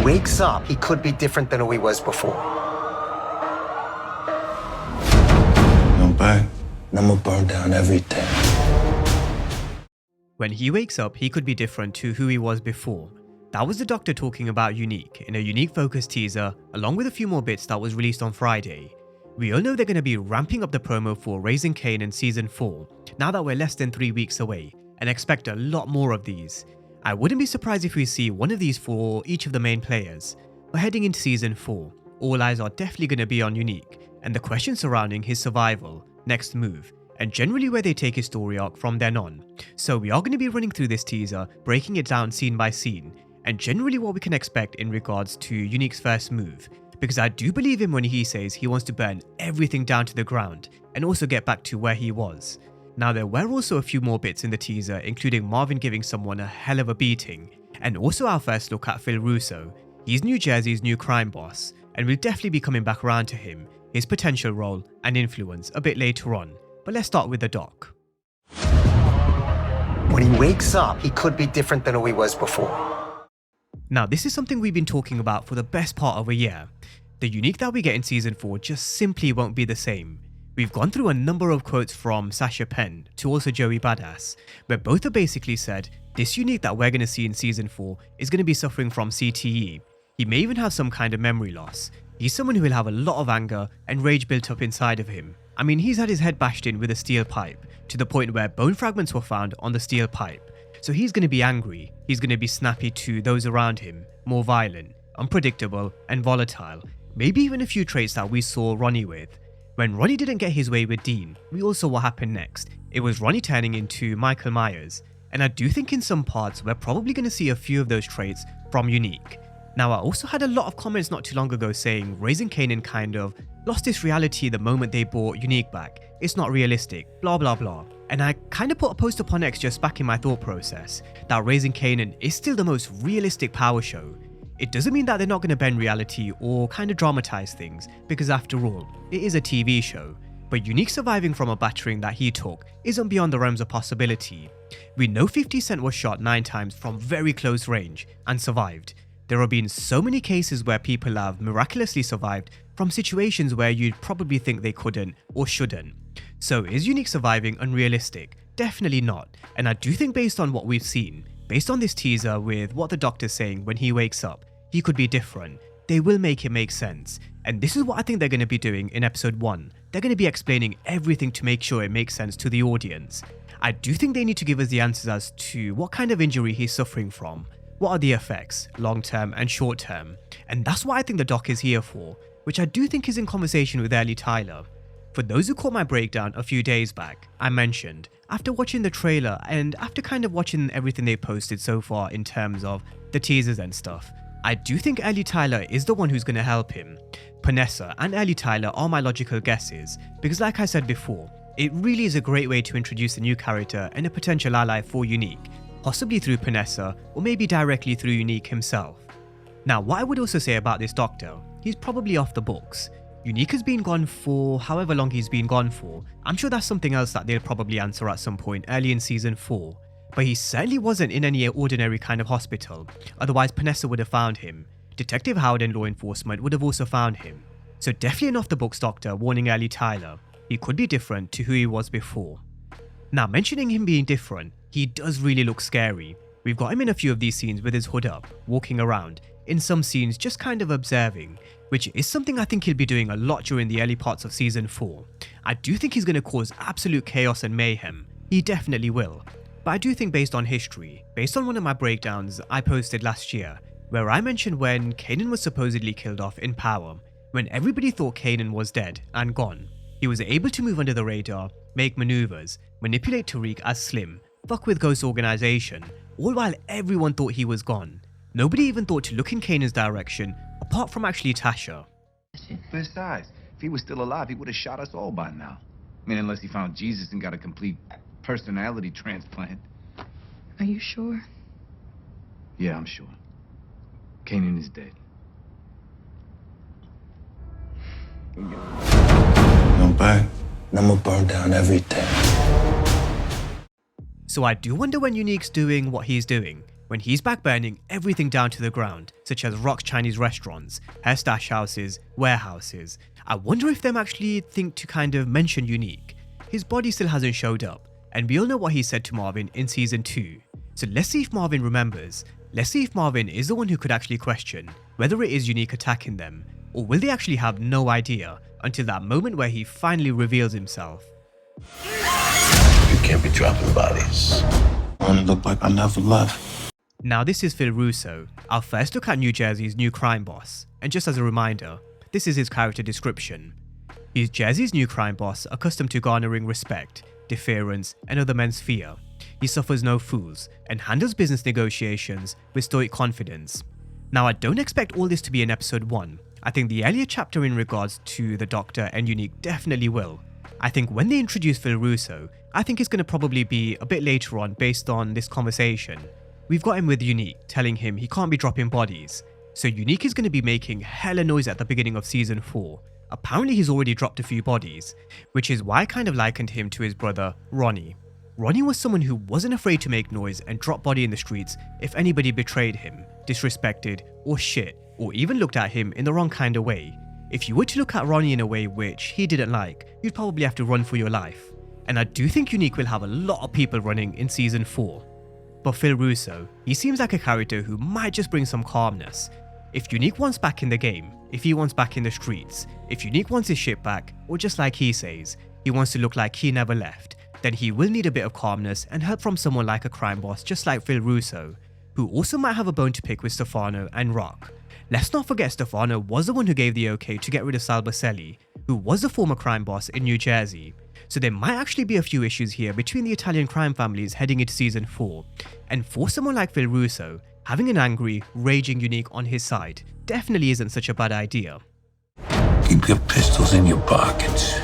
wakes up, he could be different than who he was before. I'm back, and I'm gonna burn down everything. When he wakes up, he could be different to who he was before. That was the Doctor talking about Unique in a Unique Focus teaser, along with a few more bits that was released on Friday. We all know they're going to be ramping up the promo for Raising Kanan Season 4, now that we're less than 3 weeks away, and expect a lot more of these. I wouldn't be surprised if we see one of these for each of the main players. But heading into Season 4, all eyes are definitely going to be on Unique, and the questions surrounding his survival, next move, and generally where they take his story arc from then on. So we are going to be running through this teaser, breaking it down scene by scene, and generally what we can expect in regards to Unique's first move, because I do believe him when he says he wants to burn everything down to the ground and also get back to where he was. Now there were also a few more bits in the teaser, including Marvin giving someone a hell of a beating, and also our first look at Phil Russo. He's New Jersey's new crime boss, and we'll definitely be coming back around to him, his potential role and influence a bit later on. But let's start with the doc. When he wakes up, he could be different than who he was before. Now this is something we've been talking about for the best part of a year. The Unique that we get in Season 4 just simply won't be the same. We've gone through a number of quotes from Sasha Penn to also Joey Badass, where both have basically said this Unique that we're going to see in Season 4 is going to be suffering from CTE. He may even have some kind of memory loss. He's someone who will have a lot of anger and rage built up inside of him. I mean, he's had his head bashed in with a steel pipe, to the point where bone fragments were found on the steel pipe. So he's going to be angry, he's going to be snappy to those around him, more violent, unpredictable and volatile, maybe even a few traits that we saw Ronnie with. When Ronnie didn't get his way with Dean, we all saw what happened next. It was Ronnie turning into Michael Myers, and I do think in some parts we're probably going to see a few of those traits from Unique. Now I also had a lot of comments not too long ago saying Raising Kanan kind of lost its reality the moment they brought Unique back. It's not realistic, blah blah blah. And I kind of put a post upon X just back in my thought process that Raising Kanan is still the most realistic power show. It doesn't mean that they're not going to bend reality or kind of dramatize things, because after all, it is a TV show. But Unique surviving from a battering that he took isn't beyond the realms of possibility. We know 50 Cent was shot 9 times from very close range and survived. There have been so many cases where people have miraculously survived from situations where you'd probably think they couldn't or shouldn't. So is Unique surviving unrealistic? Definitely not. And I do think based on what we've seen, based on this teaser with what the Doctor's saying when he wakes up, he could be different. They will make it make sense. And this is what I think they're going to be doing in episode 1. They're going to be explaining everything to make sure it makes sense to the audience. I do think they need to give us the answers as to what kind of injury he's suffering from. What are the effects, long term and short term? And that's what I think the doc is here for, which I do think is in conversation with Ellie Tyler. For those who caught my breakdown a few days back, I mentioned, after watching the trailer and after kind of watching everything they posted so far in terms of the teasers and stuff, I do think Ellie Tyler is the one who's going to help him. Panessa and Ellie Tyler are my logical guesses, because like I said before, it really is a great way to introduce a new character and a potential ally for Unique, possibly through Panessa or maybe directly through Unique himself. Now what I would also say about this Doctor, he's probably off the books. Unique has been gone for however long he's been gone for. I'm sure that's something else that they'll probably answer at some point early in Season 4. But he certainly wasn't in any ordinary kind of hospital, otherwise Panessa would have found him. Detective Howard and law enforcement would have also found him. So definitely an off the books Doctor warning Ellie Tyler. He could be different to who he was before. Now mentioning him being different, he does really look scary. We've got him in a few of these scenes with his hood up, walking around, in some scenes just kind of observing, which is something I think he'll be doing a lot during the early parts of Season 4. I do think he's going to cause absolute chaos and mayhem, he definitely will. But I do think based on history, based on one of my breakdowns I posted last year, where I mentioned when Kanan was supposedly killed off in Power, when everybody thought Kanan was dead and gone, he was able to move under the radar, make maneuvers, manipulate Tariq as Slim, fuck with Ghost's organization, all while everyone thought he was gone. Nobody even thought to look in Kanan's direction, apart from actually Tasha. Besides, if he was still alive, he would have shot us all by now. I mean, unless he found Jesus and got a complete personality transplant. Are you sure? Yeah, I'm sure. Kanan is dead. I'm back, and I'm gonna burn down everything. So I do wonder when Unique's doing what he's doing. when he's back burning everything down to the ground, such as Rock's Chinese restaurants, her stash houses, warehouses. I wonder if them actually think to kind of mention Unique. His body still hasn't showed up, and we all know what he said to Marvin in season 2. So let's see if Marvin remembers. Let's see if Marvin is the one who could actually question whether it is Unique attacking them, or will they actually have no idea until that moment where he finally reveals himself. You can't be dropping bodies. I want to look like I never left. Now this is Phil Russo, our first look at New Jersey's new crime boss, and just as a reminder, this is his character description. He's Jersey's new crime boss, accustomed to garnering respect, deference, and other men's fear. He suffers no fools, and handles business negotiations with stoic confidence. Now I don't expect all this to be in episode 1, I think the earlier chapter in regards to the Doctor and Unique definitely will. I think when they introduce Phil Russo, I think it's going to probably be a bit later on based on this conversation. We've got him with Unique, telling him he can't be dropping bodies. So Unique is going to be making hella noise at the beginning of season 4. Apparently he's already dropped a few bodies, which is why I kind of likened him to his brother, Ronnie. Ronnie was someone who wasn't afraid to make noise and drop body in the streets if anybody betrayed him, disrespected, or shit, or even looked at him in the wrong kind of way. If you were to look at Ronnie in a way which he didn't like, you'd probably have to run for your life. And I do think Unique will have a lot of people running in season 4. But Phil Russo, he seems like a character who might just bring some calmness. If Unique wants back in the game, if he wants back in the streets, if Unique wants his shit back, or just like he says, he wants to look like he never left, then he will need a bit of calmness and help from someone like a crime boss just like Phil Russo, who also might have a bone to pick with Stefano and Rock. Let's not forget Stefano was the one who gave the okay to get rid of Sal Baselli, who was a former crime boss in New Jersey. So there might actually be a few issues here between the Italian crime families heading into season 4, and for someone like Phil Russo, having an angry, raging Unique on his side definitely isn't such a bad idea. Keep your pistols in your pockets.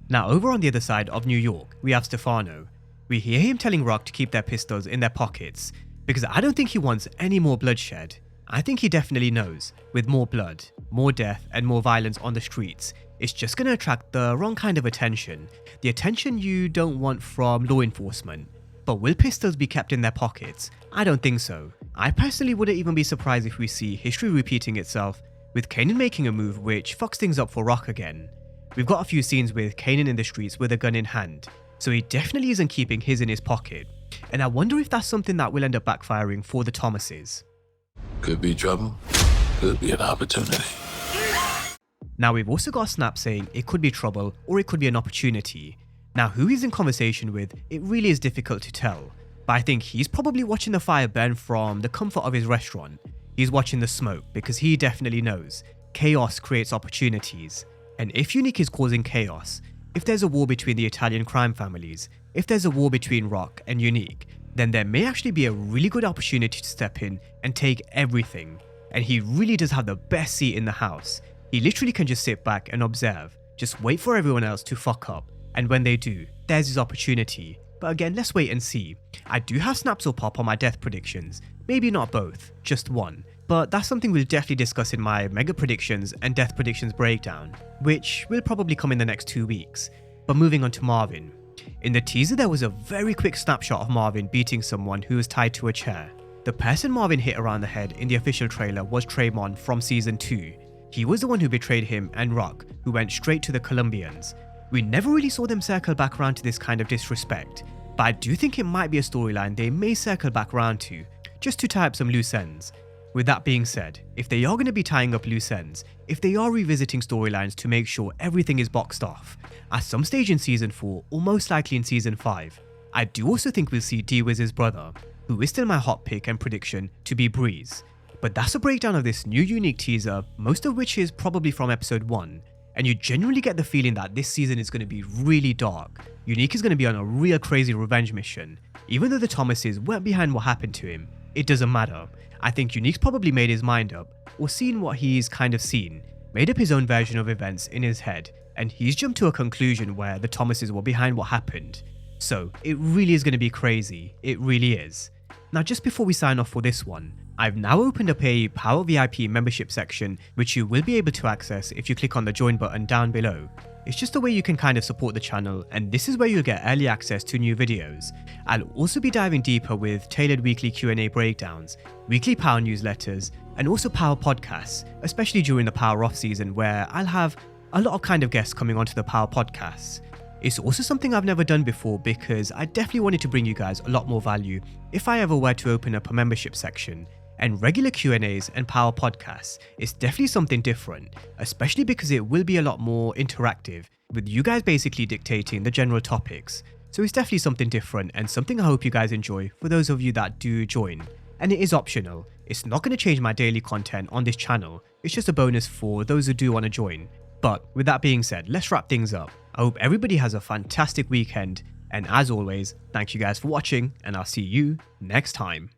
Now over on the other side of New York, we have Stefano. We hear him telling Rock to keep their pistols in their pockets, because I don't think he wants any more bloodshed. I think he definitely knows, with more blood, more death, and more violence on the streets, it's just going to attract the wrong kind of attention, the attention you don't want from law enforcement. But will pistols be kept in their pockets? I don't think so. I personally wouldn't even be surprised if we see history repeating itself, with Kanan making a move which fucks things up for Rock again. We've got a few scenes with Kanan in the streets with a gun in hand, so he definitely isn't keeping his in his pocket. And I wonder if that's something that will end up backfiring for the Thomases. Could be trouble, could be an opportunity. Now we've also got Snap saying it could be trouble or it could be an opportunity. Now who he's in conversation with, it really is difficult to tell. But I think he's probably watching the fire burn from the comfort of his restaurant. He's watching the smoke because he definitely knows chaos creates opportunities. And if Unique is causing chaos, if there's a war between the Italian crime families, if there's a war between Rock and Unique, then there may actually be a really good opportunity to step in and take everything. And he really does have the best seat in the house. He literally can just sit back and observe, just wait for everyone else to fuck up, and when they do, there's his opportunity. But again, let's wait and see. I do have snaps or pop on my death predictions, maybe not both, just one, but that's something we'll definitely discuss in my mega predictions and death predictions breakdown, which will probably come in the next 2 weeks. But moving on to Marvin. In the teaser there was a very quick snapshot of Marvin beating someone who was tied to a chair. The person Marvin hit around the head in the official trailer was Tremont from season 2. He was the one who betrayed him and Rock, who went straight to the Colombians. We never really saw them circle back around to this kind of disrespect, but I do think it might be a storyline they may circle back around to, just to tie up some loose ends. With that being said, if they are going to be tying up loose ends, if they are revisiting storylines to make sure everything is boxed off, at some stage in season 4 or most likely in season 5, I do also think we'll see D-Wiz's brother, who is still my hot pick and prediction to be Breeze. But that's a breakdown of this new Unique teaser, most of which is probably from episode 1, and you genuinely get the feeling that this season is going to be really dark. Unique is going to be on a real crazy revenge mission. Even though the Thomases weren't behind what happened to him, it doesn't matter. I think Unique's probably made his mind up, or seen what he's kind of seen, made up his own version of events in his head, and he's jumped to a conclusion where the Thomases were behind what happened. So it really is going to be crazy, it really is. Now just before we sign off for this one, I've now opened up a Power VIP membership section, which you will be able to access if you click on the join button down below. It's just a way you can kind of support the channel, and this is where you'll get early access to new videos. I'll also be diving deeper with tailored weekly Q&A breakdowns, weekly Power newsletters, and also Power podcasts, especially during the Power off season where I'll have a lot of kind of guests coming onto the Power podcasts. It's also something I've never done before because I definitely wanted to bring you guys a lot more value if I ever were to open up a membership section. And regular Q&As and Power podcasts is definitely something different, especially because it will be a lot more interactive, with you guys basically dictating the general topics. So it's definitely something different and something I hope you guys enjoy for those of you that do join. And it is optional. It's not going to change my daily content on this channel. It's just a bonus for those who do want to join. But with that being said, let's wrap things up. I hope everybody has a fantastic weekend. And as always, thank you guys for watching, and I'll see you next time.